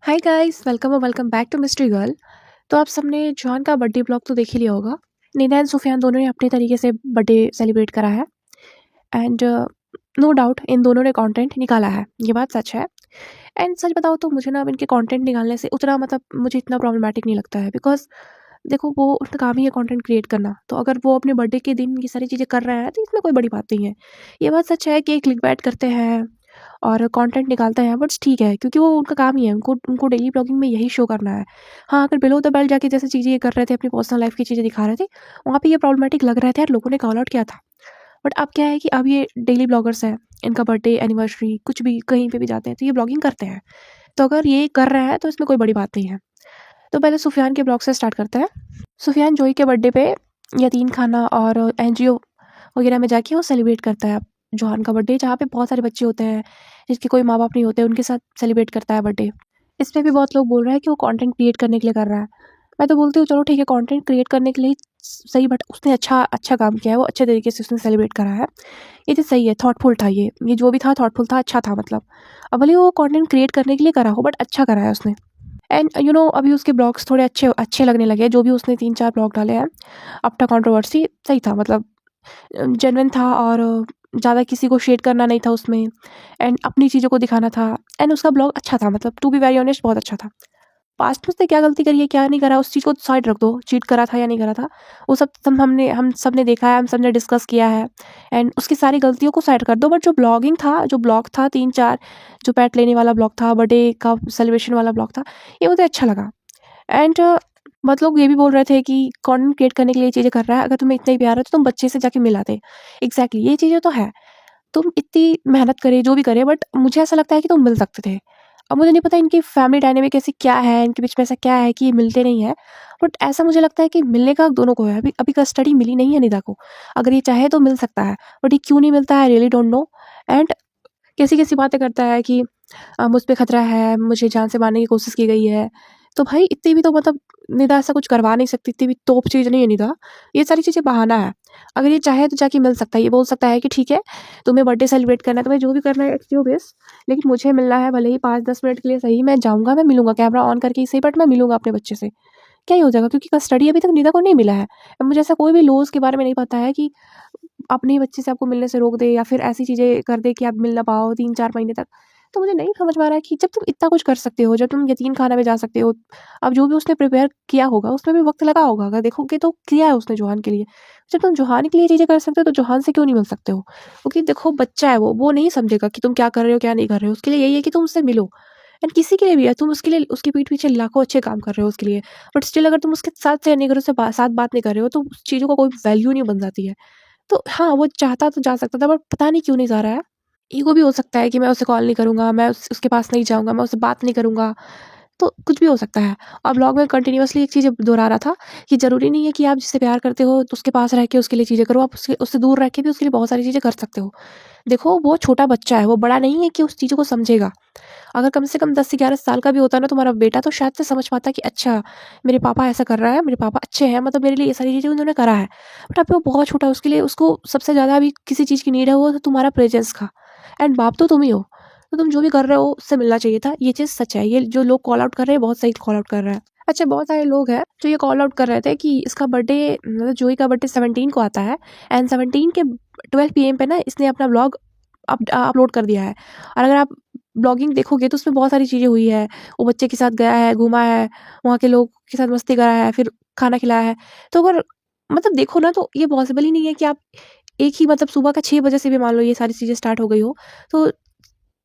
हाय guys, welcome और welcome back to mystery girl. तो आप सबने जॉन का बर्थडे ब्लॉग तो देख ही लिया होगा। निना एंड सुफियान दोनों ने अपने तरीके से बर्थडे सेलिब्रेट करा है एंड नो डाउट इन दोनों ने कंटेंट निकाला है, ये बात सच है। एंड सच बताओ तो मुझे ना अब इनके कंटेंट निकालने से उतना मुझे इतना प्रॉब्लमेटिक नहीं लगता है, बिकॉज देखो वो उनका काम ही है कंटेंट क्रिएट करना। तो अगर वो अपने बर्थडे के दिन ये सारी चीज़ें कर रहे हैं तो इसमें कोई बड़ी बात नहीं है। ये बात सच है कि क्लिकबैट करते हैं और कंटेंट निकालते हैं, बट ठीक है क्योंकि वो उनका काम ही है, उनको उनको डेली ब्लॉगिंग में यही शो करना है। हाँ, अगर बिलो द बेल्ट जाके जैसे चीज़ें ये कर रहे थे, अपनी पर्सनल लाइफ की चीज़ें दिखा रहे थे, वहाँ पे ये प्रॉब्लमेटिक लग रहे थे और लोगों ने कॉल आउट किया था। बट अब क्या है कि अब ये डेली ब्लॉगर्स हैं, इनका बर्थडे एनिवर्सरी कुछ भी कहीं पे भी जाते हैं तो ये ब्लॉगिंग करते हैं। तो अगर ये कर रहे हैं तो इसमें कोई बड़ी बात नहीं है। तो पहले सुफियान के ब्लॉग से स्टार्ट करते हैं। सुफियान जोई के बर्थडे पे यतीम खाना और एनजीओ वगैरह में जाके वो सेलिब्रेट करता है जोहान का बर्थडे, जहाँ पे बहुत सारे बच्चे होते हैं जिसके कोई माँ बाप नहीं होते, उनके साथ सेलिब्रेट करता है बर्थडे। इसमें भी बहुत लोग बोल रहे हैं कि वो कंटेंट क्रिएट करने के लिए कर रहा है। मैं तो बोलती हूँ चलो ठीक है, कंटेंट क्रिएट करने के लिए सही, बट उसने अच्छा अच्छा काम किया है, वो अच्छे तरीके से उसने सेलिब्रेट करा है। ये चीज़ सही है, थॉटफुल था ये जो भी था थॉटफुल था, अच्छा था। मतलब अब भले वो कंटेंट क्रिएट करने के लिए करा हो, बट अच्छा करा है उसने। एंड अभी उसके ब्लॉग्स थोड़े अच्छे अच्छे लगने लगे हैं, जो भी उसने 3-4 ब्लॉग डाले हैं। आफ्टर कंट्रोवर्सी सही था, मतलब जेन्युइन था और ज़्यादा किसी को शेड करना नहीं था उसमें, एंड अपनी चीज़ों को दिखाना था। एंड उसका ब्लॉग अच्छा था, मतलब टू बी वेरी ऑनेस्ट बहुत अच्छा था। पास्ट में उसने क्या गलती करी है क्या नहीं करा, उस चीज़ को साइड रख दो, चीट करा था या नहीं करा था, वो सब हम सब ने देखा है, हम सब ने डिस्कस किया है। एंड उसकी सारी गलतियों को साइड कर दो, बट जो ब्लॉगिंग था, जो ब्लॉग था 3-4, जो पेट लेने वाला ब्लॉग था, बर्थडे का सेलिब्रेशन वाला ब्लॉग था, ये मुझे अच्छा लगा। एंड बहुत लोग ये भी बोल रहे थे कि कंटेंट क्रिएट करने के लिए ये चीज़ें कर रहा है, अगर तुम्हें इतना ही प्यार है तो तुम बच्चे से जाके मिलाते। एग्जैक्टली ये चीज़ें तो है, तुम इतनी मेहनत करे जो भी करे, बट मुझे ऐसा लगता है कि तुम मिल सकते थे। अब मुझे नहीं पता इनकी फैमिली डायनेमिक ऐसी क्या है, इनके बीच में ऐसा क्या है कि ये मिलते नहीं है, बट ऐसा मुझे लगता है कि मिलने का दोनों को है। अभी अभी कस्टडी मिली नहीं है निदा को, अगर ये चाहे तो मिल सकता है, बट ये क्यों नहीं मिलता है, रियली डोंट नो। एंड कैसी कैसी बातें करता है कि मुझ पे खतरा है, मुझे जान से मारने की कोशिश की गई है। तो भाई इतनी भी तो मतलब निदा ऐसा कुछ करवा नहीं सकती, इतनी भी तोप चीज़ नहीं है निदा। ये सारी चीज़ें बहाना है। अगर ये चाहे तो जाके मिल सकता है, ये बोल सकता है कि ठीक है, तुम्हें बर्थडे सेलिब्रेट करना है, तुम्हें जो भी करना है इट्स योर विश, लेकिन मुझे मिलना है, भले ही 5-10 मिनट के लिए सही, मैं जाऊँगा, मैं मिलूँगा, कैमरा ऑन करके ही सही, बट मैं मिलूँगा अपने बच्चे से। क्या ही हो जाएगा, क्योंकि कस्टडी अभी तक निदा को नहीं मिला है। अब मुझे ऐसा कोई भी लॉज़ के बारे में नहीं पता है कि अपने ही बच्चे से आपको मिलने से रोक दे या फिर ऐसी चीज़ें कर दे कि आप मिल ना पाओ 3-4 महीने तक। तो मुझे नहीं समझ में आ रहा है कि जब तुम इतना कुछ कर सकते हो, जब तुम यतीमखाना में जा सकते हो, अब जो भी उसने प्रिपेयर किया होगा, उसमें भी वक़्त लगा होगा, अगर देखोगे तो किया है उसने जोहान के लिए। जब तुम जोहान के लिए चीज़ें कर सकते हो, तो जोहान से क्यों नहीं मिल सकते हो? क्योंकि देखो बच्चा है वो नहीं समझेगा कि तुम क्या कर रहे हो, क्या नहीं कर रहे हो। उसके लिए यही है कि तुम उससे मिलो। एंड किसी के लिए भी है, तुम उसके लिए उसकी पीठ पीछे लाखों अच्छे काम कर रहे हो उसके लिए, बट स्टिल अगर तुम उसके साथ शेयर नहीं कर रहे हो, उससे साथ बात नहीं कर रहे हो, तो उस चीज़ों का कोई वैल्यू नहीं बन जाती है। तो हाँ, वो चाहता तो जा सकता था, बट पता नहीं क्यों नहीं जा रहा है। ईगो भी हो सकता है कि मैं उसे कॉल नहीं करूँगा, मैं उसके पास नहीं जाऊँगा, मैं उससे बात नहीं करूँगा, तो कुछ भी हो सकता है। और ब्लॉग में कंटिन्यूअसली एक चीज़ दोहरा रहा था कि ज़रूरी नहीं है कि आप जिससे प्यार करते हो तो उसके पास रह के उसके लिए चीज़ें करो, आप उससे दूर रह के भी उसके लिए बहुत सारी चीज़ें कर सकते हो। देखो वो छोटा बच्चा है, वो बड़ा नहीं है कि उस चीज़ों को समझेगा। अगर कम से कम 10 से 11 साल का भी होता ना तुम्हारा बेटा, तो शायद से समझ पाता कि अच्छा, मेरे पापा ऐसा कर रहा है, मेरे पापा अच्छे हैं, मतलब मेरे लिए ये सारी चीज़ें उन्होंने करा है। बट अभी वो बहुत छोटा है, उसके लिए उसको सबसे ज़्यादा अभी किसी चीज़ की नीड है, वो है तुम्हारा प्रेज़ेंस का। एंड बाप तो तुम ही हो। तो तुम जो भी कर रहे हो उससे मिलना चाहिए था, ये चीज़ सच है। ये जो लोग कॉल आउट कर रहे हैं, बहुत सही कॉल आउट कर रहे हैं। अच्छा, बहुत सारे लोग हैं जो ये कॉल आउट कर रहे थे कि इसका बर्थडे, मतलब जोई का बर्थडे 17 को आता है, एंड 17 के 12 पीएम पे ना इसने अपना व्लॉग अपलोड कर दिया है। और अगर आप ब्लॉगिंग देखोगे तो उसमें बहुत सारी चीज़ें हुई है। वो बच्चे के साथ गया है, घूमा है, वहाँ के लोग के साथ मस्ती करा है, फिर खाना खिलाया है। तो अगर मतलब देखो ना, तो ये पॉसिबल ही नहीं है कि आप एक ही, मतलब सुबह का 6 बजे से भी मान लो ये सारी चीज़ें स्टार्ट हो गई हो, तो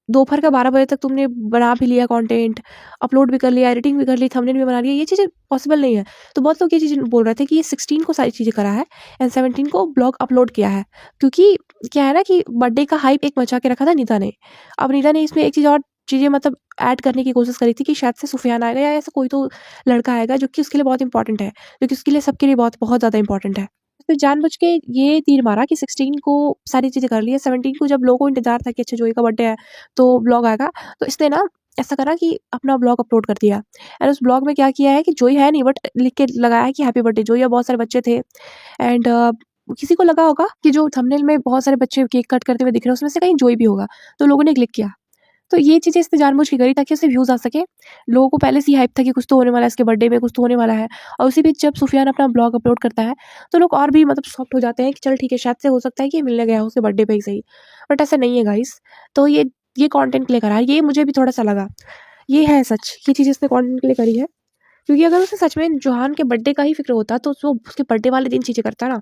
दोपहर का 12 बजे तक तुमने बना भी लिया कंटेंट, अपलोड भी कर लिया, एडिटिंग भी कर ली, थंबनेल भी बना लिया, ये चीज़ें पॉसिबल नहीं है। तो बहुत लोग ये चीज़ें बोल रहे थे कि ये 16 को सारी चीज़ें करा है एंड 17 को ब्लॉग अपलोड किया है। क्योंकि क्या है ना कि बर्थडे का हाइप एक मचा के रखा था नीता ने। अब नीता ने इसमें एक चीज़ और चीज़ें मतलब ऐड करने की कोशिश करी थी कि शायद से सुफियान आएगा या ऐसा कोई तो लड़का आएगा जो कि उसके लिए बहुत इंपॉर्टेंट है, जो कि उसके लिए सबके लिए बहुत बहुत ज़्यादा इंपॉर्टेंट है। उसने जानबूझ के ये तीर मारा कि 16 को सारी चीज़ें कर ली है, 17 को जब लोगों को इंतज़ार था कि अच्छा जोई का बर्थडे है तो ब्लॉग आएगा, तो इसने ना ऐसा करा कि अपना ब्लॉग अपलोड कर दिया। एंड उस ब्लॉग में क्या किया है कि जोई है नहीं, बट लिख के लगाया है कि हैप्पी बर्थडे जोई, और बहुत सारे बच्चे थे। एंड किसी को लगा होगा कि जो थंबनेल में बहुत सारे बच्चे केक कट करते हुए दिख रहे हैं उसमें से कहीं जोई भी होगा, तो लोगों ने क्लिक किया। तो ये चीज़ें इसने जानबूझ के करी ताकि उससे व्यूज़ आ सके। लोगों को पहले से ही हाइप था कि कुछ तो होने वाला है इसके बर्थडे में, कुछ तो होने वाला है। और उसी बीच जब सुफियान अपना ब्लॉग अपलोड करता है, तो लोग और भी मतलब शॉक्ड हो जाते हैं कि चल ठीक है, शायद से हो सकता है कि ये मिलने गया हो उसके बर्थडे पे ही सही। बट ऐसा नहीं है गाइस। तो ये कंटेंट के लिए करा है, ये मुझे भी थोड़ा-सा लगा। ये है सच, ये चीज़ इसने कंटेंट के लिए करी है। क्योंकि अगर उसे सच में जोहान के बर्थडे का ही फ़िक्र होता, तो वो उसके बर्थडे वाले दिन चीज़ें करता ना।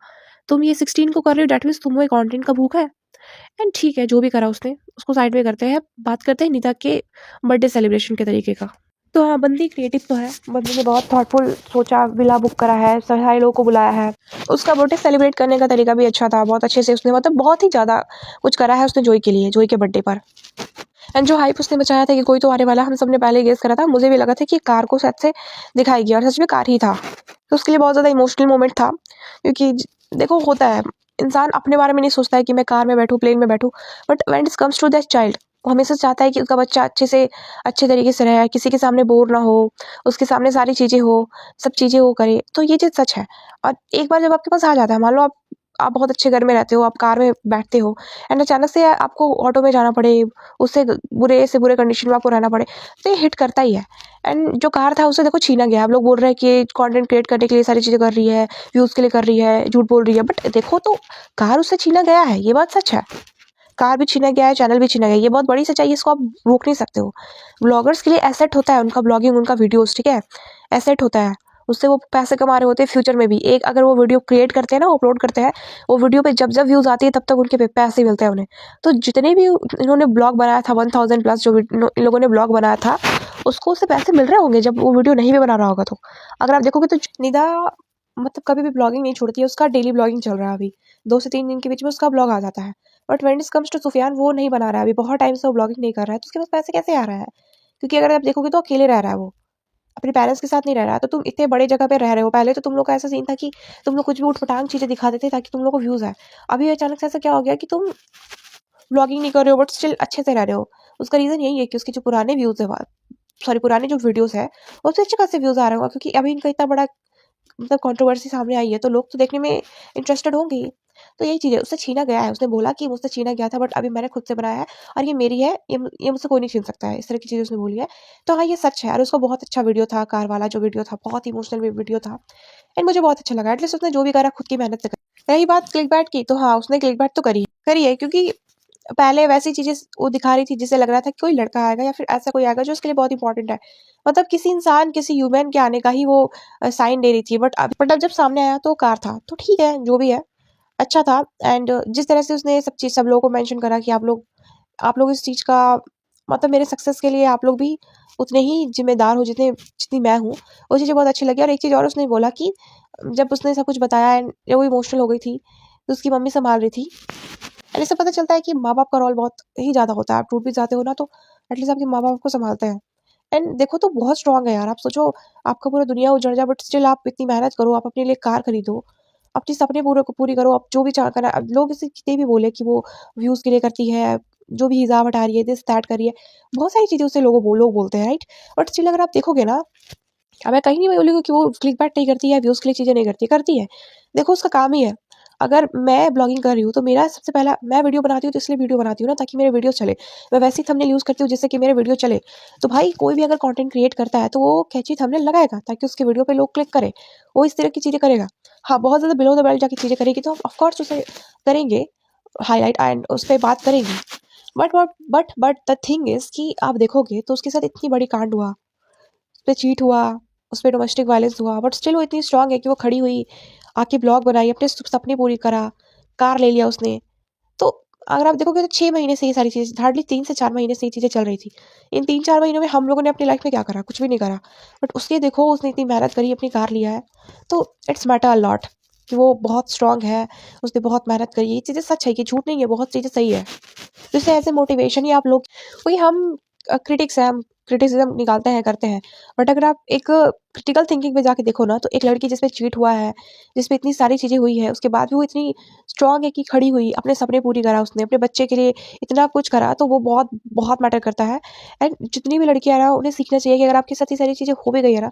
तुम ये 16 को कर रहे हो, दैट मीन्स तुम्हें कंटेंट का भूख है। एंड ठीक है, जो भी करा उसने, उसको साइड में करते हैं। बात करते हैं निदा के बर्थडे सेलिब्रेशन के तरीके का। तो हाँ, बंदी क्रिएटिव तो है। बंदी ने बहुत थॉटफुल सोचा, विला बुक करा है, सारे लोगों को बुलाया है। उसका बर्थडे सेलिब्रेट करने का तरीका भी अच्छा था। बहुत अच्छे से उसने मतलब बहुत ही ज़्यादा कुछ करा है उसने जोई के लिए, जोई के बर्थडे पर। एंड जो हाइप उसने मचाया था कि कोई तो आने वाला, हम सबने पहले ही गेस करा था। मुझे भी लगा था कि कार को शायद से दिखाएगी और सच में कार ही था। तो उसके लिए बहुत ज़्यादा इमोशनल मोमेंट था, क्योंकि देखो होता है, इंसान अपने बारे में नहीं सोचता है कि मैं कार में बैठूँ, प्लेन में बैठूँ, but when it comes to that child, वो हमेशा चाहता है कि उसका बच्चा अच्छे तरीके से रहे, किसी के सामने बोर ना हो, उसके सामने सारी चीज़ें हो, सब चीज़ें वो करे। तो ये चीज़ सच है। और एक बार जब आपके पास आ जाता है, मान लो आप बहुत अच्छे घर में रहते हो, आप कार में बैठते हो एंड अचानक से आपको ऑटो में जाना पड़े, उससे बुरे से बुरे कंडीशन में आपको रहना पड़े, तो ये हिट करता ही है। एंड जो कार था उसे देखो छीना गया। आप लोग बोल रहे हैं कि कंटेंट क्रिएट करने के लिए सारी चीज़ें कर रही है, व्यूज़ के लिए कर रही है, झूठ बोल रही है, बट देखो तो कार उससे छीना गया है, ये बात सच है। कार भी छीना गया है, चैनल भी छीना गया है, ये बहुत बड़ी सच्चाई है, इसको आप रोक नहीं सकते हो। ब्लॉगर्स के लिए एसेट होता है उनका ब्लॉगिंग, उनका वीडियोस, ठीक है, एसेट होता है। उससे वो पैसे कमा रहे होते हैं फ्यूचर में भी। एक अगर वो वीडियो क्रिएट करते हैं ना, अपलोड करते हैं, वो वीडियो पे जब जब व्यूज़ आती है तब तक उनके पैसे मिलते हैं उन्हें। तो जितने भी इन्होंने ब्लॉग बनाया था, 1000 प्लस जो इन लोगों ने ब्लॉग बनाया था, उसको उससे पैसे मिल रहे होंगे जब वो वीडियो नहीं भी बना रहा होगा। तो अगर आप देखोगे तो निदा मतलब कभी भी ब्लॉगिंग नहीं छोड़ती है, उसका डेली ब्लॉगिंग चल रहा है अभी। 2 से 3 दिन के बीच में उसका ब्लॉग आ जाता है। But when it comes to Sufiyan, वो नहीं बना रहा है अभी, बहुत टाइम से वो ब्लॉगिंग नहीं कर रहा है, तो उसके पास पैसे कैसे आ रहा है? क्योंकि अगर आप देखोगे तो अकेले रह रहा है वो, अपने पेरेंट्स के साथ नहीं रह रहा है। तो तुम इतने बड़े जगह पे रह रहे हो, पहले तो तुम लोग का ऐसा सीन था कि तुम लोग कुछ भी ऊट-पटांग चीज़ें दिखा देते ताकि तुम लोग को व्यूज़ आए। अभी अचानक से ऐसा क्या हो गया कि तुम ब्लॉगिंग नहीं कर रहे हो बट स्टिल अच्छे से रह रहे हो। उसका रीज़न यही है कि उसके जो पुराने व्यूज़ है, पुराने जो वीडियोज़ हैं, उससे अच्छे खासे व्यूज़ आ रहे होंगे, क्योंकि अभी इनका इतना बड़ा मतलब कंट्रोवर्सी सामने आई है, तो लोग तो देखने में इंटरेस्टेड होंगे ही। तो यही चीज़ है, उससे छीना गया है। उसने बोला कि मुझसे छीना गया था, बट अभी मैंने खुद से बनाया है और ये मेरी है, ये मुझसे कोई नहीं छीन सकता है। इस तरह की चीज़ उसने बोली है। तो हाँ, ये सच है और उसका बहुत अच्छा वीडियो था, कार वाला जो वीडियो था, बहुत इमोशनल वीडियो था एंड मुझे बहुत अच्छा लगा। एटलीस्ट उसने जो भी करा खुद की मेहनत से करा। रही बात क्लिकबैट की, तो हाँ, उसने क्लिकबैट तो करी है, क्योंकि पहले वैसी चीज़ें वो दिखा रही थी जिससे लग रहा था कि कोई लड़का आएगा या फिर ऐसा कोई आएगा जो उसके लिए बहुत इंपॉर्टेंट है। मतलब किसी इंसान, किसी ह्यूमन के आने का ही वो साइन दे रही थी। बट अब जब सामने आया तो कार था। तो ठीक है, जो भी है, अच्छा था। एंड जिस तरह से उसने सब लोगों को मेंशन करा कि आप लोग इस चीज़ का मतलब मेरे सक्सेस के लिए आप लोग भी उतने ही ज़िम्मेदार हो जितनी मैं हूँ। वो चीज़ें बहुत अच्छी लगी। और एक चीज़ और उसने बोला कि जब उसने सब कुछ बताया एंड वो इमोशनल हो गई थी, तो उसकी मम्मी सँभाल रही थी। एंड इससे पता चलता है कि माँ-बाप का रोल बहुत ही ज़्यादा होता है। आप टूट भी जाते हो ना, तो एटलीस्ट आपके माँ-बाप आपको सँभालते हैं। एंड देखो तो बहुत स्ट्रॉन्ग है यार। आप सोचो, आपका पूरा दुनिया उजड़ जाए बट स्टिल आप इतनी मेहनत करो, आप अपने लिए कार खरीदो, अपने सपने पूरी करो, आप जो भी चाह करा। अब लोग इसे कितने भी बोले कि वो व्यूज़ के लिए करती है, जो भी हिजाब हटा रही है, दिस दैट कर रही है। बहुत सारी चीज़ें उससे लोग बोलते हैं, राइट? बट स्टिल अगर आप देखोगे ना, अब मैं कहीं नहीं बोलूँगी कि वो क्लिकबैट नहीं करती है, व्यूज़ के लिए चीज़ें नहीं करती है, करती है। देखो उसका काम ही है। अगर मैं ब्लॉगिंग कर रही हूँ, तो मेरा सबसे पहला, मैं वीडियो बनाती हूँ तो इसलिए वीडियो बनाती हूँ ना ताकि मेरे वीडियो चले। मैं वैसी थंबनेल यूज़ करती हूँ जिससे कि मेरे वीडियो चले। तो भाई कोई भी अगर कंटेंट क्रिएट करता है तो वो कैची थंबनेल लगाएगा ताकि उसके वीडियो पे लोग क्लिक करें। वो इस तरह की चीज़ें करेगा। हाँ, बहुत ज़्यादा बिलो द बेल्ट जाके चीज़ें करेगी तो हम ऑफ कोर्स उसे करेंगे हाइलाइट एंड उस पे बात करेंगे। बट द थिंग इज़ कि आप देखोगे तो उसके साथ इतनी बड़ी कांड हुआ। उसपे चीट हुआ, उसपे डोमेस्टिक वायलेंस हुआ, बट स्टिल वो इतनी स्ट्रॉन्ग है कि वो खड़ी हुई, आके ब्लॉग बनाई, अपने सपने पूरी करा, कार ले लिया उसने। तो अगर आप देखोगे तो 6 महीने से ये सारी चीज़, हार्डली 3 से 4 महीने से ये चीज़ें चल रही थी। इन 3-4 महीनों में हम लोगों ने अपनी लाइफ में क्या करा? कुछ भी नहीं करा। बट उसने देखो, उसने इतनी मेहनत करी, अपनी कार लिया है। तो इट्स मैटर अ लॉट कि वो बहुत स्ट्रॉन्ग है, उसने बहुत मेहनत करी है। ये चीज़ें सच है, ये झूठ नहीं है, बहुत चीज़ें सही है। जैसे एज़ ए मोटिवेशन ही आप लोग, वही हम क्रिटिक्स हैं, हम क्रिटिसिज़्म निकालते हैं, करते हैं। बट अगर आप एक क्रिटिकल थिंकिंग पे जाके देखो ना, तो एक लड़की जिस पे चीट हुआ है, जिस पे इतनी सारी चीज़ें हुई है, उसके बाद भी वो इतनी स्ट्रॉन्ग है कि खड़ी हुई, अपने सपने पूरी करा उसने, अपने बच्चे के लिए इतना कुछ करा, तो वो बहुत बहुत मैटर करता है। एंड जितनी भी लड़कियाँ हैं ना, उन्हें सीखना चाहिए कि अगर आपके साथ ये सारी चीज़ें हो भी गई है ना,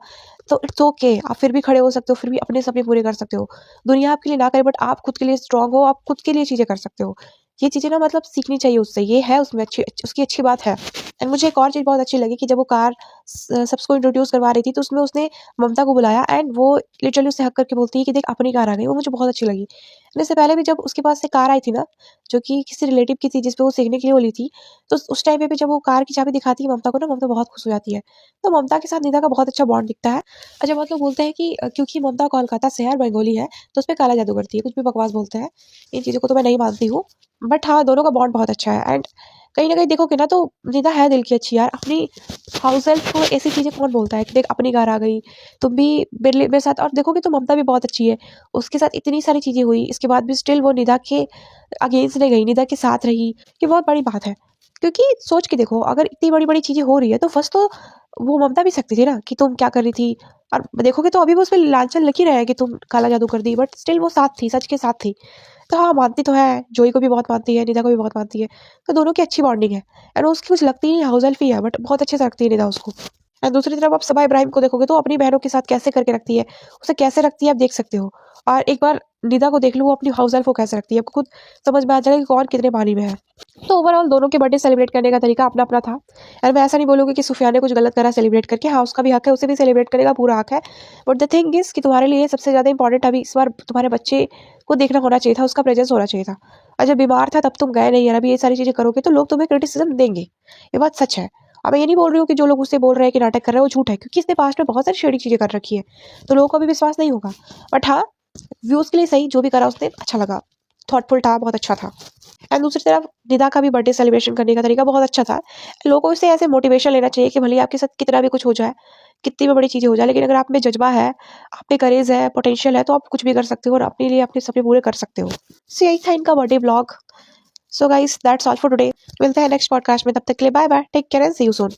तो इट्स ओके, आप फिर भी खड़े हो सकते हो, फिर भी अपने सपने पूरे कर सकते हो। दुनिया आपके लिए ना करे बट आप खुद के लिए स्ट्रॉन्ग हो, आप खुद के लिए चीज़ें कर सकते हो। ये चीज़ें ना मतलब सीखनी चाहिए उससे, ये है उसमें उसकी अच्छी बात है। एंड मुझे एक और चीज़ बहुत अच्छी लगी कि जब वो कार सबको इंट्रोड्यूस करवा रही थी तो उसमें उसने ममता को बुलाया एंड वो लिटरली उससे हक करके बोलती है कि देख अपनी कार आ गई। वो मुझे बहुत अच्छी लगी। एंड इससे पहले भी जब उसके पास से कार आई थी ना, जो कि किसी रिलेटिव की थी जिस पे वो सीखने के लिए बोली थी, तो उस टाइम पे भी जब वो कार की चाबी दिखाती है ममता को ना, ममता बहुत खुश हो जाती है। तो ममता के साथ निदा का बहुत अच्छा बॉन्ड दिखता है। और जब मतलब बोलते हैं कि क्योंकि ममता कोलकाता से है और बंगाली है तो उस पे काला जादू करती है, कुछ भी बकवास बोलते हैं। इन चीज़ों को तो मैं नहीं मानती हूँ। बट हाँ, दोनों का बॉन्ड बहुत अच्छा है। एंड कहीं न कहीं देखोगे ना तो निदा है दिल की अच्छी यार। अपनी हाउस हेल्प को ऐसी चीज़ें कौन बोलता है कि देख अपनी कार आ गई, तुम भी मेरे साथ। और देखोगे तो ममता भी बहुत अच्छी है। उसके साथ इतनी सारी चीज़ें हुई, इसके बाद भी स्टिल वो निदा के अगेंस्ट नहीं गई, निदा के साथ रही। ये बहुत बड़ी बात है। क्योंकि सोच के देखो, अगर इतनी बड़ी-बड़ी चीज़ें हो रही है तो फर्स्ट तो वो ममता भी सकती थी ना कि तुम क्या कर रही थी। और देखोगे तो अभी भी उसपे लांछन लग ही रहा है कि तुम काला जादू कर दी, बट स्टिल वो साथ थी, सच के साथ थी। तो हाँ, मानती तो है, जोई को भी बहुत मानती है, निदा को भी बहुत मानती है। तो दोनों की अच्छी बॉन्डिंग है। एंड उसकी कुछ लगती नहीं, हाउस हेल्प ही है, बट बहुत अच्छे से रखती है निदा उसको। एंड दूसरी तरफ आप सबा इब्राहिम को देखोगे तो अपनी बहनों के साथ कैसे करके रखती है, उसे कैसे रखती है आप देख सकते हो। और एक बार निदा को देख लो, वो अपनी हाउस हेल्प को कैसे रखती है, आपको खुद समझ में आ जाएगा कि कौन कितने पानी में है। तो ओवरऑल दोनों के बर्थडे सेलिब्रेट करने का तरीका अपना-अपना था। और मैं ऐसा नहीं बोलूँगी कि सुफिया ने कुछ गलत करा सेलिब्रेट करके। हाँ, उसका भी हक है, उसे भी सेलिब्रेट करने का पूरा हक है। बट द थिंग इज़ कि तुम्हारे लिए सबसे ज़्यादा इम्पोर्टेंट अभी इस बार तुम्हारे बच्चे को देखना होना चाहिए था, उसका प्रेज़ेंस होना चाहिए था। और जब बीमार था तब तुम गए नहीं, और अभी ये सारी चीज़ें करोगे तो लोग तुम्हें क्रिटिसिज़्म देंगे। ये बात सच है। अब मैं ये नहीं बोल रही हूँ कि जो लोग उससे बोल रहे हैं कि नाटक कर रहे हैं वो झूठ है, क्योंकि इसने पास्ट में बहुत सारी शेडी चीज़ें कर रखी है। तो लोगों को अभी विश्वास नहीं होगा। बट हाँ, व्यूज़ के लिए सही, जो भी करा उसने अच्छा लगा। थॉटफुल था, बहुत अच्छा था। एंड दूसरी तरफ निदा का भी बर्थडे सेलिब्रेशन करने का तरीका बहुत अच्छा था। लोगों से ऐसे मोटिवेशन लेना चाहिए कि भले ही आपके साथ कितना भी कुछ हो जाए, कितनी भी बड़ी चीज़ें हो जाए, लेकिन अगर आप में जज़्बा है, आप में करेज है, पोटेंशियल है, तो आप कुछ भी कर सकते हो और अपने लिए अपने सपने पूरे कर सकते हो। सो यही था इनका birthday vlog. So guys that's all for today. मिलते हैं नेक्स्ट पॉडकास्ट में, तब तक के लिए bye bye, take care and see you soon.